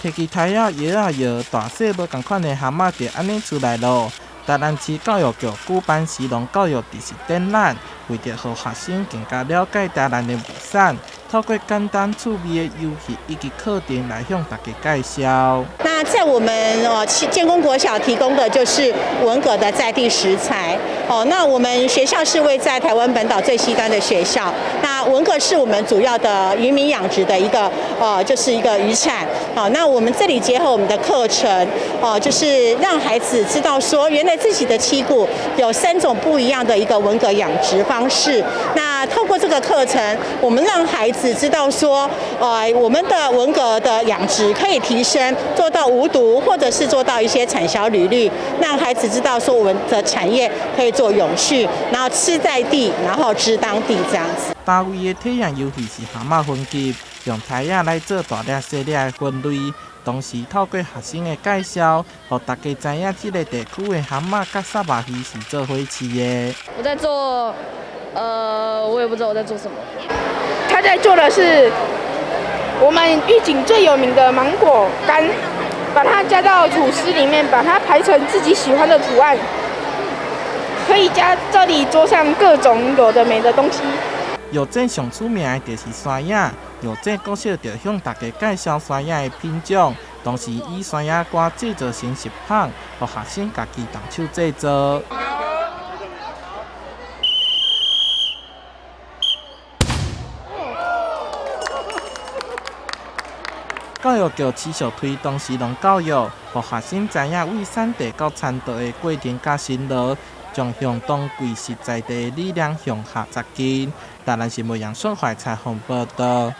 摕起台仔摇啊摇，大小无同款的蛤蟆就安尼出来咯。台南市教育局举办食农教育知识展览，为着让学生更加了解台南的物产，透过简单趣味的游戏以及课程来向大家介绍。那在我们建功国小提供的就是文革的在地食材。那我们学校是位在台湾本岛最西端的学校。那文革是我们主要的渔民养殖的一个就是一个渔产。那我们这里结合我们的课程，就是让孩子知道说，原来自己的七股有3种不一样的一个文革养殖方式。那透过这个课程，我们让孩子知道说，我们的文革的养殖可以提升，做到无毒，或者是做到一些产销履历，让孩子知道说我们的产业可以做永续，然后吃在地，然后知当地这样子。大位的体验游戏是蛤蟆分级，用台仔来做大粒小粒的分类，同时透过学生的介绍，让大家知影这个地区的蛤蟆甲沙巴鱼是做伙饲的。我在做，我也不知道我在做什么。他在做的是我们玉井最有名的芒果干，把它加到吐司里面，把它排成自己喜欢的图案，可以加这里桌上各种有的没的东西。药店上出名的就是山野，药店国小就向大家介绍山野的品种，同时以山野瓜制作成食品，让学生家己动手制作。教育局持续推动食农教育，让学生知影为产地到产地的过程甲辛劳，将向当季实在地的力量向下扎根。台南新闻杨顺怀采访报道。